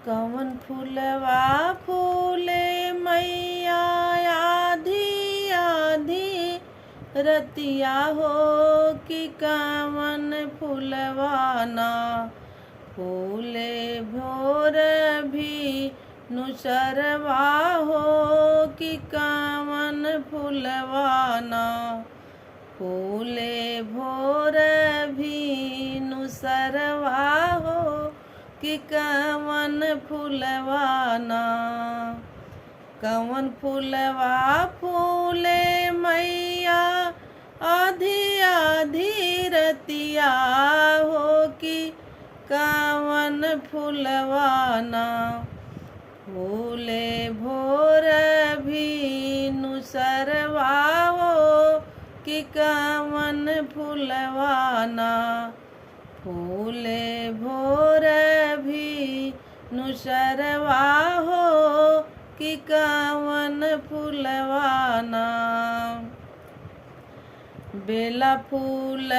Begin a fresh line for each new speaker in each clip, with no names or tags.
कवन फूलवा फूले मैया आधी आधी रतिया हो कि कवन फूलवा ना फूले भोर भी नुसरवा हो कि कवन फूलवा ना फूले भोर भी नुसरवा हो कि कवन फूलवा ना कवन फूलवा फूले मैया आधी आधी रतिया हो कि कवन फूलवा ना फूले भोर भी नुसरवा हो कि कवन फूलवा ना फूले भोर भी नुसरवा हो कि कवन फूलवा ना बेला फूल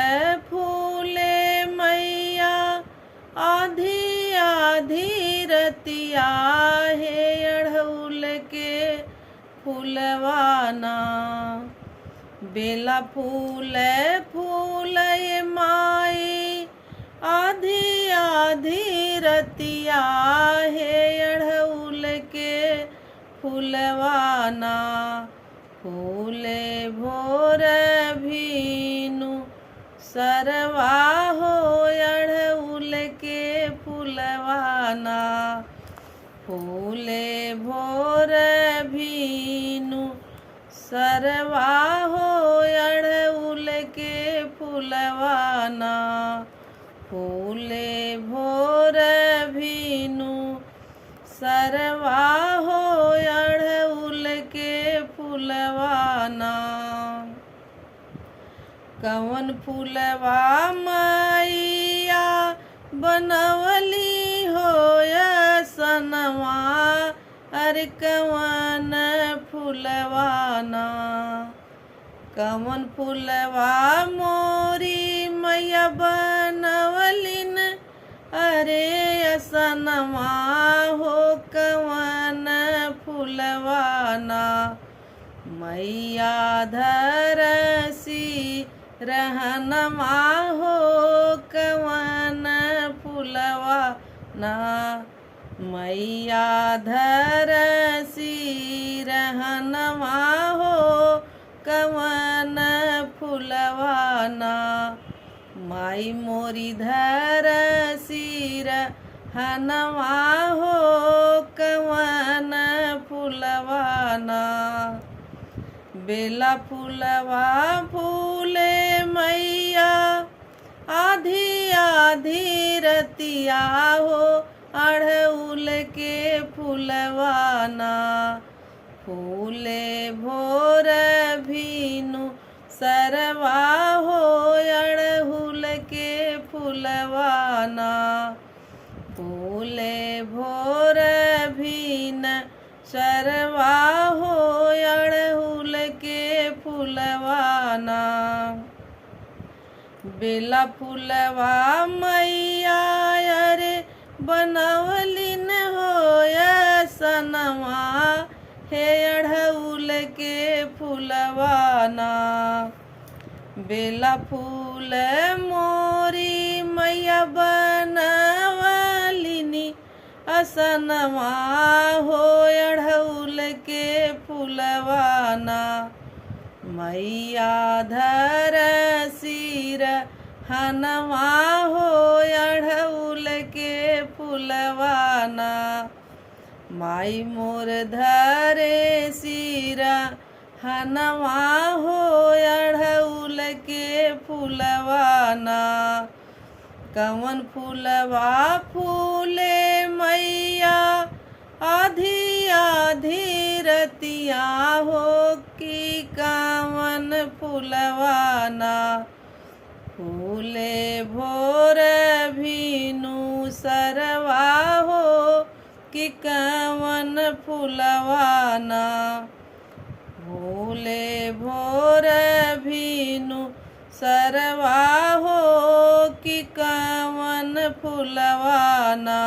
फूले मैया आधी आधी रतिया हे अड़हुल के फूलवा ना बेला फूल फूल माई आधी आधी रतिया हे अड़हुल के फूलवा ना फूले भोर भीनु सरवा हो अड़हुल के फूलवा ना फूले भोर भीनु सरवा हो अड़हुल के फूलवा ना फूले भोर भीनु सरवा हो अड़हुल के फूलवा ना कवन फूलवा मैया बनवली हो सनवा अरे कवन फूलवा ना कवन फूलवा मोरी मैया बनवलिन अरे असनवा हो कवन फूलवा ना मैया धरसी रहनमा हो कवन फूलवा ना मैया धरसी रहनमा हो कवन फूलवा ना माई मोरी धरसी रहनमा हो कवन फूलवा ना बेला फूलवा फूले मैया आधी आधी रतिया हो अड़हुल के फूलवा ना फूले भोर भीनु सरवा हो अड़हुल के फूलवा ना फूले भोर भीन सरवा हो अड़हुल के फूलवा ना बेला फूलवा मैया अरे बनवलिन हो सनवा हे अड़हुल के फूलवा ना बेला फूल मोरी मैया बनवलिनी असनवा हो अड़हुल के फूलवा ना मैया धरसी रहनमा हो अड़हुल के फूलवा ना माई मोर धरे सिरा हनवा हो अड़हुल के फूलवा ना कवन फूलवा फूले मैया आधी आधी रतिया हो कि कवन फूलवा ना फूले भोर भीनु सरवा हो कि कवन फूलवा ना फूले भोर भीनु सरवा हो कि कवन फूलवा ना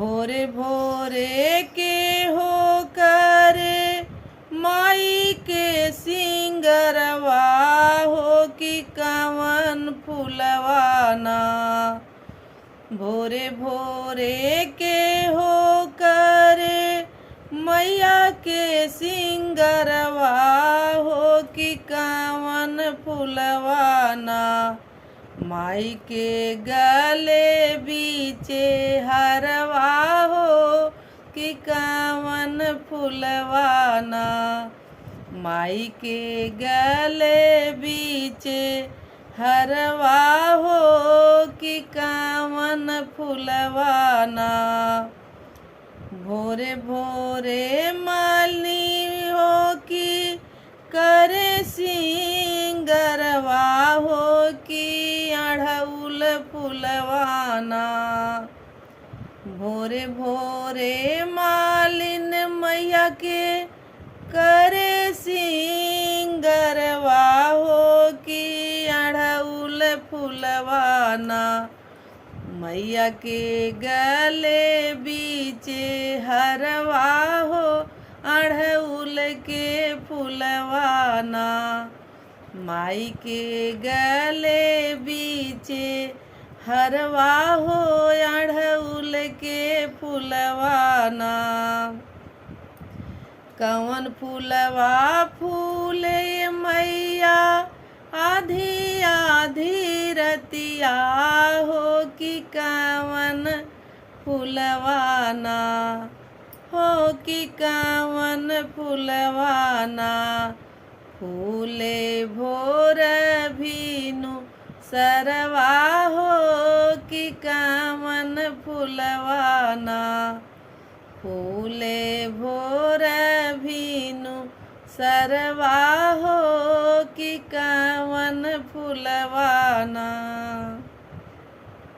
भोरे भोरे के हो करे माई के सिंगरवा हो कि कवन फुलवाना। भोरे भोरे के हो करे मैया के सिंगरवा हो कि कवन फुलवाना। माई के गले बीचे हरवा हो कि कवन फुलवाना। माई के गले बीचे हरवा हो कि कवन फुलवाना। भोरे भोरे मालिनी हो कि करे सिंगरवा हो कि अढ़उल फुलवाना। भोरे भोरे मालिन मैया के करे सिंगरवा हो कि अढ़उल फुलवाना। मैया के गले बीचे हरवा हो अढ़उल के फुलवाना। माई के गले बीचे हरवा हो अढ़उल के फुलवाना। कवन फूलवा फूले मैया आधी आधी रतिया हो कि कवन फुलवाना हो कि कवन फुलवाना। फूले भोर भीनु सरवा हो कि कवन फुलवाना। फूले भोर भीनु सरवा हो कि कवन फुलवाना।